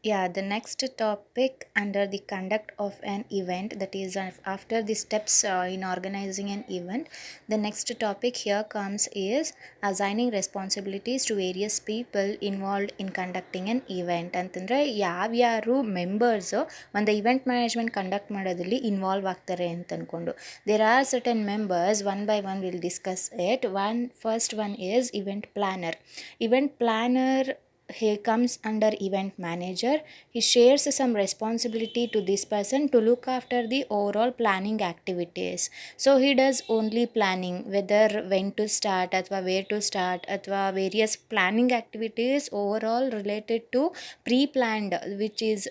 Yeah, the next topic under the conduct of an event, that is, after the steps in organizing an event, the next topic here comes is assigning responsibilities to various people involved in conducting an event. ಅಂತಂದರೆ ಯಾವ್ಯಾರು members ಒಂದು event management conduct ಮಾಡೋದ್ರಲ್ಲಿ involve ಆಗ್ತಾರೆ ಅಂತ ಅಂದ್ಕೊಂಡು there are certain members one by one will discuss it. First one is event planner. Event planner, he comes under event manager. He shares some responsibility to this person to look after the overall planning activities. So he does only planning, whether when to start athwa where to start athwa various planning activities overall related to pre-planned, which is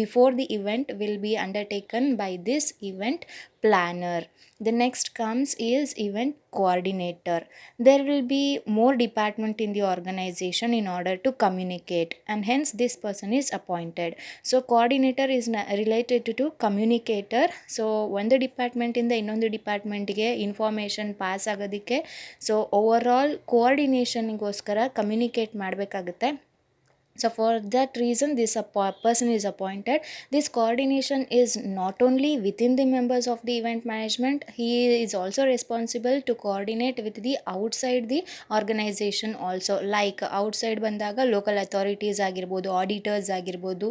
before the event will be undertaken by this event planner. The next comes is event coordinator. There will be more department in the organization in order to communicate, and hence this person is appointed. So coordinator is related to communicator. So ಒಂದು ಡಿಪಾರ್ಟ್ಮೆಂಟಿಂದ ಇನ್ನೊಂದು ಡಿಪಾರ್ಟ್ಮೆಂಟ್ಗೆ information pass ಆಗೋದಕ್ಕೆ so overall ಕೋಆರ್ಡಿನೇಷನ್ಗೋಸ್ಕರ communicate ಮಾಡಬೇಕಾಗುತ್ತೆ. So for that reason this person is appointed. This coordination is not only within the members of the event management, he is also responsible to coordinate with the outside the organization also. Like outside ಬಂದಾಗ local authorities ಆಗಿರ್ಬೋದು, auditors ಆಗಿರ್ಬೋದು,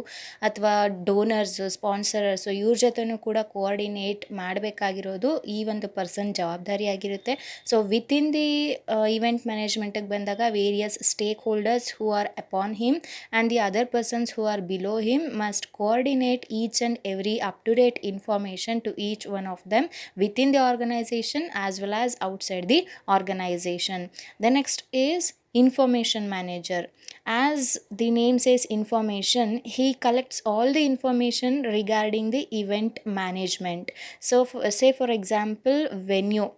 ಅಥವಾ donors, sponsorers, ಇವ್ರ ಜೊತೆನೂ ಕೂಡ coordinate ಮಾಡಬೇಕಾಗಿರೋದು ಈ ಒಂದು ಪರ್ಸನ್ ಜವಾಬ್ದಾರಿ ಆಗಿರುತ್ತೆ. ಸೊ ವಿತಿನ್ ದಿ ಇವೆಂಟ್ ಮ್ಯಾನೇಜ್ಮೆಂಟಿಗೆ ಬಂದಾಗ various stake holders who are upon him and the other persons who are below him must coordinate each and every up-to-date information to each one of them within the organization as well as outside the organization. The next is information manager. As the name says information, he collects all the information regarding the event management. So say for example venue,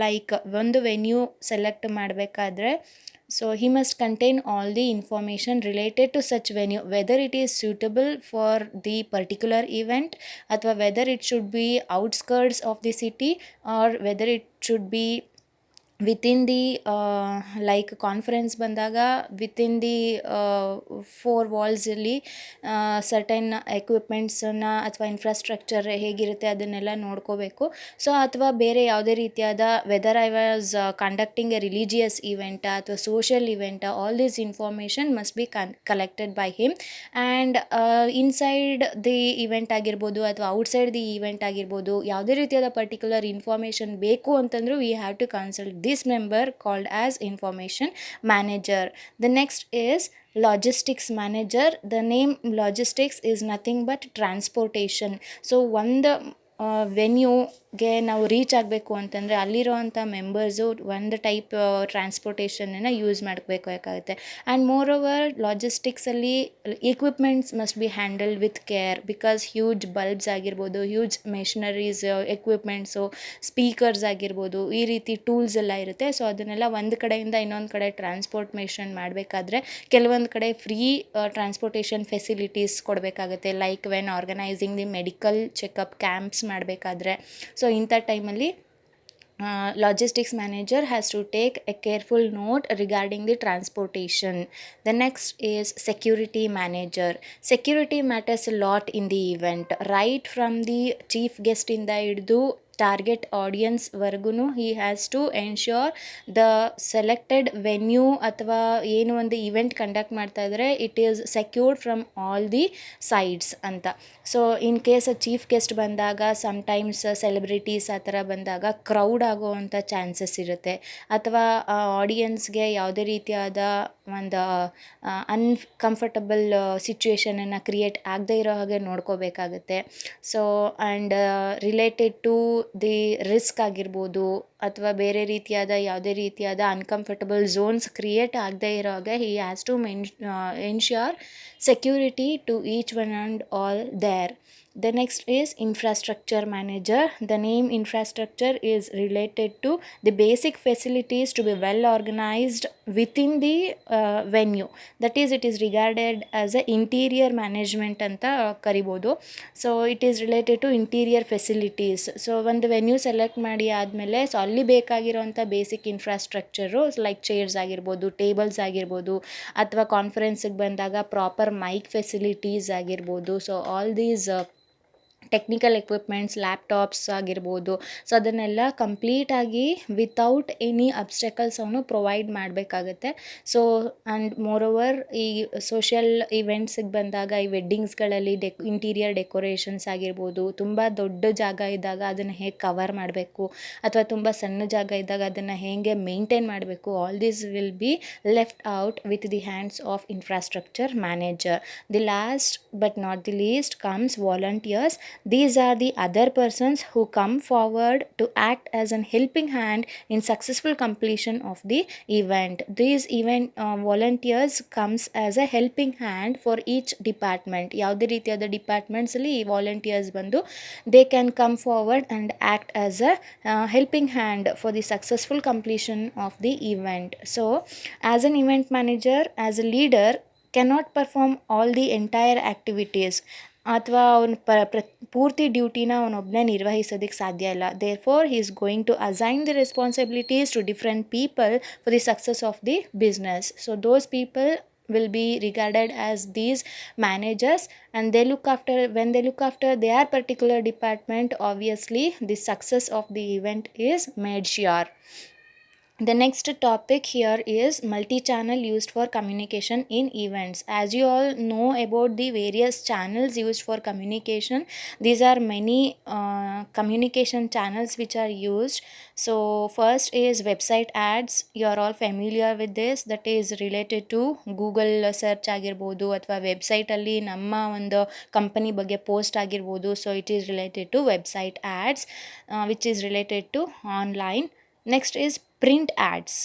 like ಒಂದು venue select ಮಾಡಬೇಕಾದ್ರೆ so he must contain all the information related to such venue, whether it is suitable for the particular event, athwa whether it should be outskirts of the city, or whether it should be within the like conference ಬಂದಾಗ within the four ವಾಲ್ಸಲ್ಲಿ certain ಎಕ್ವಿಪ್ಮೆಂಟ್ಸನ್ನು ಅಥವಾ infrastructure ಹೇಗಿರುತ್ತೆ ಅದನ್ನೆಲ್ಲ ನೋಡ್ಕೋಬೇಕು. So ಅಥವಾ ಬೇರೆ ಯಾವುದೇ ರೀತಿಯಾದ whether I was conducting a religious event ಅಥವಾ social event, all this information must be collected by him. And inside the event ಆಗಿರ್ಬೋದು ಅಥವಾ ಔಟ್ಸೈಡ್ ದಿ ಇವೆಂಟ್ ಆಗಿರ್ಬೋದು, ಯಾವುದೇ ರೀತಿಯಾದ ಪರ್ಟಿಕ್ಯುಲರ್ ಇನ್ಫಾರ್ಮೇಷನ್ ಬೇಕು ಅಂತಂದರೂ we have to consult this member called as information manager. The next is logistics manager. The name logistics is nothing but transportation. So ಒಂದು ವೆನ್ಯೂಗೆ ನಾವು reach ಆಗಬೇಕು ಅಂತಂದರೆ ಅಲ್ಲಿರೋವಂಥ ಮೆಂಬರ್ಸು ಒಂದು ಟೈಪ್ ಟ್ರಾನ್ಸ್ಪೋರ್ಟೇಷನನ್ನು ಯೂಸ್ ಮಾಡಬೇಕಾಗುತ್ತೆ. ಆ್ಯಂಡ್ ಮೋರ್ ಓವರ್ ಲಾಜಿಸ್ಟಿಕ್ಸಲ್ಲಿ equipments must be handled with care, because huge bulbs ಆಗಿರ್ಬೋದು, ಹ್ಯೂಜ್ ಮೆಷಿನರೀಸ್, ಎಕ್ವಿಪ್ಮೆಂಟ್ಸು, ಸ್ಪೀಕರ್ಸ್ ಆಗಿರ್ಬೋದು, ಈ ರೀತಿ ಟೂಲ್ಸ್ ಎಲ್ಲ ಇರುತ್ತೆ. ಸೊ ಅದನ್ನೆಲ್ಲ ಒಂದು ಕಡೆಯಿಂದ ಇನ್ನೊಂದು ಕಡೆ ಟ್ರಾನ್ಸ್ಪೋರ್ಟೇಷನ್ ಮಾಡಬೇಕಾದ್ರೆ ಕೆಲವೊಂದು ಕಡೆ ಫ್ರೀ ಟ್ರಾನ್ಸ್ಪೋರ್ಟೇಷನ್ ಫೆಸಿಲಿಟೀಸ್ ಕೊಡಬೇಕಾಗುತ್ತೆ. Like when organising the medical checkup camps ಮಾಡಬೇಕಾದ್ರೆ, ಸೊ ಇಂಥ ಟೈಮಲ್ಲಿ logistics manager has to take a careful note regarding the transportation. The next is security manager. Security matters a lot in the event, right from the chief guest ಇಂದ ಹಿಡಿದು target audience ವರ್ಗು he has to ensure the selected venue ಅಥವಾ ಏನು ಒಂದು event conduct ಮಾಡ್ತಾ ಇದ್ದಾರೆ it is secured from all the sides ಅಂತ. So in case chief guest ಬಂದಾಗ ಸಮ್ಟೈಮ್ಸ್ ಸೆಲೆಬ್ರಿಟೀಸ್ ಆ ಥರ ಬಂದಾಗ ಕ್ರೌಡ್ ಆಗೋವಂಥ ಚಾನ್ಸಸ್ ಇರುತ್ತೆ, ಅಥವಾ ಆಡಿಯನ್ಸ್ಗೆ ಯಾವುದೇ ರೀತಿಯಾದ ಒಂದು ಅನ್ಕಂಫರ್ಟಬಲ್ ಸಿಚುವೇಶನನ್ನು ಕ್ರಿಯೇಟ್ ಆಗದೇ ಇರೋ ಹಾಗೆ ನೋಡ್ಕೋಬೇಕಾಗುತ್ತೆ. So and related to the risk ಆಗಿರ್ಬೋದು ಅಥವಾ ಬೇರೆ ರೀತಿಯಾದ ಯಾವುದೇ ರೀತಿಯಾದ ಅನ್ಕಂಫರ್ಟಬಲ್ ಝೋನ್ಸ್ ಕ್ರಿಯೇಟ್ ಆಗದೇ ಇರೋ ಹಾಗೆ he has to ensure security to each one and all there. The next is infrastructure manager. The name infrastructure is related to the basic facilities to be well organized within the venue. That is, it is regarded as a interior management ಅಂತ ಕರಿಬೋದು. So it is related to interior facilities. So ಒಂದು venue select ಮಾಡಿ ಆದಮೇಲೆ so ಅಲ್ಲಿ ಬೇಕಾಗಿರೋಂಥ basic infrastructure like chairs ಆಗಿರ್ಬೋದು, tables ಆಗಿರ್ಬೋದು, ಅಥವಾ ಕಾನ್ಫರೆನ್ಸಿಗೆ ಬಂದಾಗ ಪ್ರಾಪರ್ ಮೈಕ್ ಫೆಸಿಲಿಟೀಸ್ ಆಗಿರ್ಬೋದು. So all these technical equipments, laptops ಆಗಿರ್ಬೋದು. ಸೊ ಅದನ್ನೆಲ್ಲ ಕಂಪ್ಲೀಟಾಗಿ ವಿತೌಟ್ ಎನಿ ಅಬ್ಸ್ಟಕಲ್ಸ್ ಅವನು ಪ್ರೊವೈಡ್ ಮಾಡಬೇಕಾಗತ್ತೆ. ಸೊ ಆ್ಯಂಡ್ ಮೋರ್ ಓವರ್ ಈ ಸೋಷಿಯಲ್ ಇವೆಂಟ್ಸಿಗೆ ಬಂದಾಗ ಈ ವೆಡ್ಡಿಂಗ್ಸ್ಗಳಲ್ಲಿ ಇಂಟೀರಿಯರ್ ಡೆಕೋರೇಷನ್ಸ್ ಆಗಿರ್ಬೋದು, ತುಂಬ ದೊಡ್ಡ ಜಾಗ ಇದ್ದಾಗ ಅದನ್ನು ಹೇಗೆ ಕವರ್ ಮಾಡಬೇಕು, ಅಥವಾ ತುಂಬ ಸಣ್ಣ ಜಾಗ ಇದ್ದಾಗ ಅದನ್ನು ಹೇಗೆ ಮೇಂಟೈನ್ ಮಾಡಬೇಕು, all this will be left out with the hands of infrastructure manager. The last but not the list comes volunteers. These are the other persons who come forward to act as an helping hand in successful completion of the event. These event volunteers comes as a helping hand for each department. ಯಾವುದೇ ರೀತಿಯಾದ ಡಿಪಾರ್ಟ್ಮೆಂಟ್ಸಲ್ಲಿ ಈ volunteers ಬಂದು they can come forward and act as a helping hand for the successful completion of the event. So as an event manager, as a leader, cannot perform all the entire activities, ಅಥವಾ ಅವನು ಪೂರ್ತಿ ಡ್ಯೂಟಿನ ಅವನೊಬ್ಬನೇ ನಿರ್ವಹಿಸೋದಕ್ಕೆ ಸಾಧ್ಯ ಇಲ್ಲ. Therefore he is going to assign the responsibilities to different people for the success of the business. So those people will be regarded as these managers, and they look after, when they look after their particular department, obviously the success of the event is made sure. The next topic here is multi-channel used for communication in events. As you all know about the various channels used for communication, these are many communication channels which are used. So first is website ads. You are all familiar with this. That is related to Google search ಆಗಿರ್ಬೋದು, ಅಥವಾ ವೆಬ್ಸೈಟಲ್ಲಿ ನಮ್ಮ ಒಂದು company ಬಗ್ಗೆ post ಆಗಿರ್ಬೋದು. So it is related to website ads which is related to online. Next is print ads.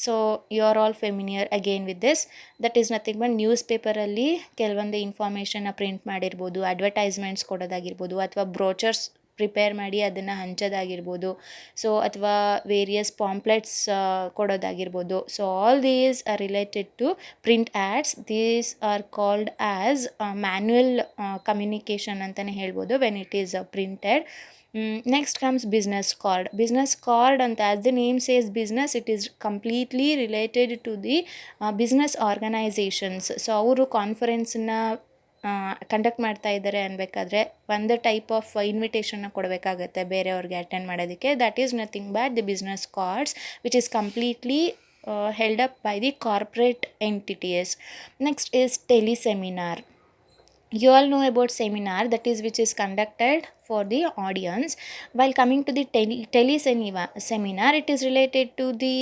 So you are all familiar again with this. That is nothing but ನ್ಯೂಸ್ಪೇಪರಲ್ಲಿ ಕೆಲವೊಂದು ಇನ್ಫಾರ್ಮೇಷನ್ನ print ಮಾಡಿರ್ಬೋದು, advertisements ಕೊಡೋದಾಗಿರ್ಬೋದು, ಅಥವಾ brochures prepare ಮಾಡಿ ಅದನ್ನು ಹಂಚೋದಾಗಿರ್ಬೋದು. So ಅಥವಾ various pamphlets ಕೊಡೋದಾಗಿರ್ಬೋದು. So all these are related to print ads. These are called as manual communication ಅಂತಲೇ ಹೇಳ್ಬೋದು when it is printed. Next comes business card. Business card, and as the name says business, it is completely related to the business organizations. So ಅವರು ಕಾನ್ಫರೆನ್ಸನ್ನ conduct ಮಾಡ್ತಾ ಇದ್ದಾರೆ ಅನ್ಬೇಕಾದ್ರೆ ಒಂದು type of ಇನ್ವಿಟೇಷನ್ನ ಕೊಡಬೇಕಾಗತ್ತೆ ಬೇರೆಯವ್ರಿಗೆ attend ಮಾಡೋದಕ್ಕೆ. That is nothing but the business cards which is completely held up by the corporate entities. Next is teleseminar. You all know about seminar, that is which is conducted for the audience. While coming to the seminar, it is related to the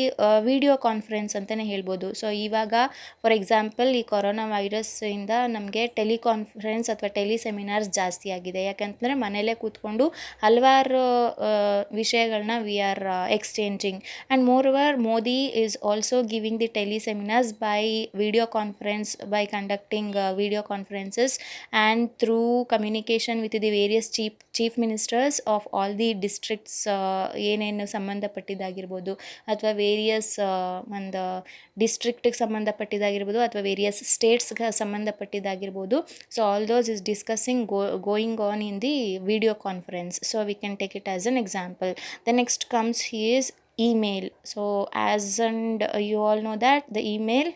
video conference ಅಂತಲೇ ಹೇಳ್ಬೋದು. So ಇವಾಗ for example ಈ corona ವೈರಸ್ಸಿಂದ ನಮಗೆ ಟೆಲಿಕಾನ್ಫರೆನ್ಸ್ ಅಥವಾ ಟೆಲಿಸೆಮಿನಾರ್ಸ್ ಜಾಸ್ತಿ ಆಗಿದೆ. ಯಾಕಂತಂದರೆ ಮನೆಯಲ್ಲೇ ಕೂತ್ಕೊಂಡು ಹಲವಾರು ವಿಷಯಗಳನ್ನ we are exchanging. And moreover Modi is also giving the teleseminars by video conference, by conducting video conferences and through communication with the various chief ministers of all the districts, ಏನೇನು ಸಂಬಂಧಪಟ್ಟಿದ್ದಾಗಿರ್ಬೋದು, ಅಥವಾ ವೇರಿಯಸ್ ಒಂದು ಡಿಸ್ಟ್ರಿಕ್ಟಿಗೆ ಸಂಬಂಧಪಟ್ಟಿದ್ದಾಗಿರ್ಬೋದು, ಅಥವಾ various ಸ್ಟೇಟ್ಸ್ಗೆ ಸಂಬಂಧಪಟ್ಟಿದ್ದಾಗಿರ್ಬೋದು. So all those is discussing going on in the video conference. So we can take it as an example. The next comes is email. So as and you all know that the email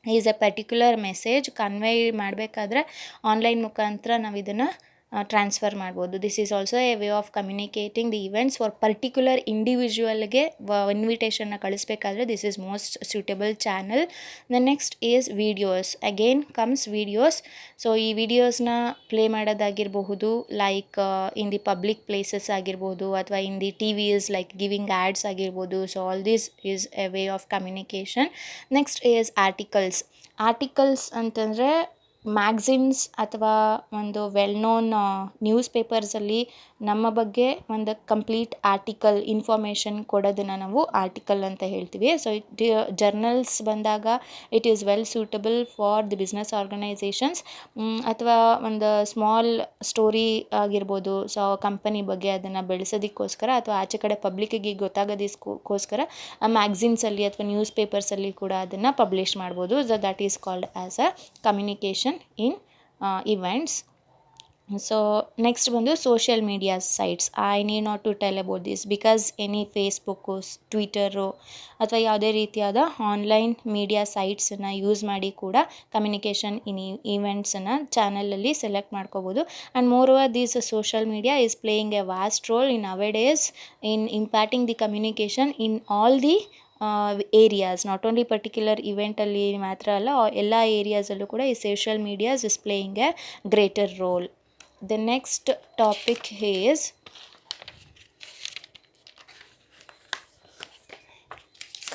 is a particular message convey ಮಾಡಬೇಕಾದ್ರೆ online ಮುಖಾಂತರ ನಾವು ಇದನ್ನು transfer ಮಾಡ್ಬೋದು. This is also a way of communicating the events for particular ಇಂಡಿವಿಜುವಲ್ಗೆ ಇನ್ವಿಟೇಷನ್ನ ಕಳಿಸ್ಬೇಕಾದ್ರೆ this is most suitable channel. The next is videos. Again comes videos. So ಈ ವಿಡಿಯೋಸ್ನ ಪ್ಲೇ ಮಾಡೋದಾಗಿರಬಹುದು, like in the public places ಆಗಿರ್ಬೋದು, ಅಥವಾ in the TVs like giving ads ಆಗಿರ್ಬೋದು. So all this is a way of communication. Next is articles. Articles ಅಂತಂದರೆ magazines ಅಥವಾ ಒಂದು well known news ಪೇಪರ್ಸಲ್ಲಿ ನಮ್ಮ ಬಗ್ಗೆ ಒಂದು ಕಂಪ್ಲೀಟ್ ಆರ್ಟಿಕಲ್ ಇನ್ಫಾರ್ಮೇಷನ್ ಕೊಡೋದನ್ನು ನಾವು ಆರ್ಟಿಕಲ್ ಅಂತ ಹೇಳ್ತೀವಿ. ಸೊ ಜರ್ನಲ್ಸ್ ಬಂದಾಗ it is well suitable for the business organisations, ಅಥವಾ ಒಂದು ಸ್ಮಾಲ್ ಸ್ಟೋರಿ ಆಗಿರ್ಬೋದು, ಸೊ ಕಂಪನಿ ಬಗ್ಗೆ ಅದನ್ನು ಬೆಳೆಸೋದಕ್ಕೋಸ್ಕರ ಅಥವಾ ಆಚೆ ಕಡೆ ಪಬ್ಲಿಕ್ಕಿಗೆ ಗೊತ್ತಾಗೋದಕ್ಕೋಸ್ಕರ ಮ್ಯಾಗ್ಝಿನ್ಸಲ್ಲಿ ಅಥವಾ ನ್ಯೂಸ್ ಪೇಪರ್ಸಲ್ಲಿ ಕೂಡ ಅದನ್ನು ಪಬ್ಲಿಷ್ ಮಾಡ್ಬೋದು. So that is called as a communication in events. So next ಬಂದು social media sites. I need not to tell about this because any Facebook, Twitter ಅಥವಾ ಯಾವುದೇ ರೀತಿಯಾದ ಆನ್ಲೈನ್ ಮೀಡಿಯಾ ಸೈಟ್ಸನ್ನು ಯೂಸ್ ಮಾಡಿ ಕೂಡ ಕಮ್ಯುನಿಕೇಷನ್ ಇನ್ ಈವೆಂಟ್ಸನ್ನು ಚಾನಲಲ್ಲಿ select ಮಾಡ್ಕೋಬೋದು. And moreover this social media is playing a vast role in ಅವೇ days in impacting the communication in all the areas, not only particular ಇವೆಂಟಲ್ಲಿ ಮಾತ್ರ ಅಲ್ಲ, ಎಲ್ಲ ಏರಿಯಾಸಲ್ಲೂ ಕೂಡ ಈ social medias is playing a greater role. The next topic is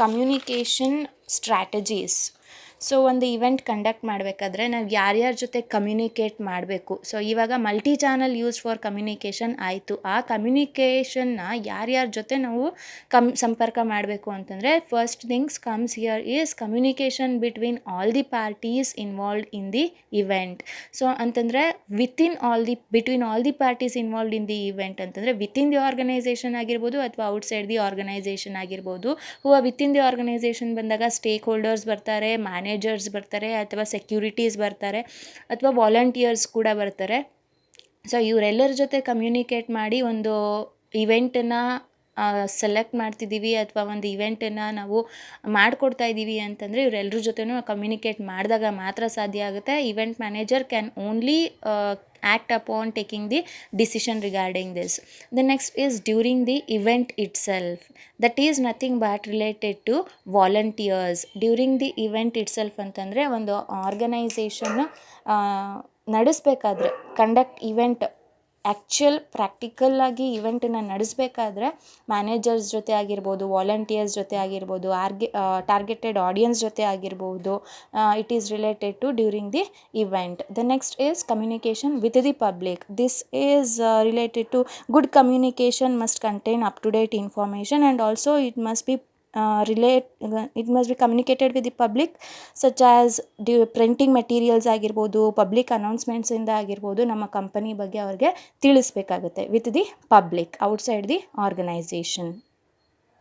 communication strategies. So ಒಂದು event conduct ಮಾಡಬೇಕಾದ್ರೆ ನಾವು ಯಾರ್ಯಾರ ಜೊತೆ ಕಮ್ಯುನಿಕೇಟ್ ಮಾಡಬೇಕು. ಸೊ ಇವಾಗ multi channel use for communication ಆಯಿತು. ಆ ಕಮ್ಯುನಿಕೇಷನ್ನ ಯಾರ್ಯಾರ ಜೊತೆ ನಾವು ಸಂಪರ್ಕ ಮಾಡಬೇಕು ಅಂತಂದರೆ, first things comes here is communication between all the parties involved in the event. So ಅಂತಂದರೆ between all the parties involved in the event ಅಂತಂದರೆ ವಿತಿನ್ ದಿ ಆರ್ಗನೈಸೇಷನ್ ಆಗಿರ್ಬೋದು ಅಥವಾ ಔಟ್ಸೈಡ್ ದಿ ಆರ್ಗನೈಸೇಷನ್ ಆಗಿರ್ಬೋದು. ವಿತಿನ್ ದಿ ಆರ್ಗನೈಸೇಷನ್ ಬಂದಾಗ stakeholders ಬರ್ತಾರೆ, managers ಬರ್ತಾರೆ, ಅಥವಾ securities ಬರ್ತಾರೆ, ಅಥವಾ ವಾಲಂಟಿಯರ್ಸ್ ಕೂಡ ಬರ್ತಾರೆ. ಸೊ ಇವರೆಲ್ಲರ ಜೊತೆ ಕಮ್ಯುನಿಕೇಟ್ ಮಾಡಿ ಒಂದು ಇವೆಂಟನ್ನು ಸೆಲೆಕ್ಟ್ ಮಾಡ್ತಿದ್ದೀವಿ ಅಥವಾ ಒಂದು ಇವೆಂಟನ್ನು ನಾವು ಮಾಡಿಕೊಡ್ತಾ ಇದ್ದೀವಿ ಅಂತಂದರೆ ಇವರೆಲ್ಲರ ಜೊತೆನೂ ಕಮ್ಯುನಿಕೇಟ್ ಮಾಡಿದಾಗ ಮಾತ್ರ ಸಾಧ್ಯ ಆಗುತ್ತೆ. Event manager can only act upon taking the decision regarding this. The next is during the event itself. That is nothing but related to volunteers. During the event itself ಅಂತಂದರೆ ಒಂದು ಆರ್ಗನೈಸೇಷನ್ನು ನಡೆಸಬೇಕಾದ್ರೆ ಇವೆಂಟ್ ಆ್ಯಕ್ಚುಯಲ್ ಪ್ರಾಕ್ಟಿಕಲ್ಲಾಗಿ ಇವೆಂಟನ್ನು ನಡೆಸಬೇಕಾದ್ರೆ managers ಜೊತೆ ಆಗಿರ್ಬೋದು, volunteers ಜೊತೆ ಆಗಿರ್ಬೋದು, ಟಾರ್ಗೆಟೆಡ್ ಆಡಿಯನ್ಸ್ ಜೊತೆ ಆಗಿರ್ಬೋದು, it is related to during the event. The next is communication with the public. This is related to good communication must contain up to date information and also it must be communicated with the public, such as printing materials ಆಗಿರ್ಬೋದು, public ಅನೌನ್ಸ್ಮೆಂಟ್ಸಿಂದ ಆಗಿರ್ಬೋದು, ನಮ್ಮ company ಬಗ್ಗೆ ಅವ್ರಿಗೆ ತಿಳಿಸ್ಬೇಕಾಗುತ್ತೆ with the public outside the organisation.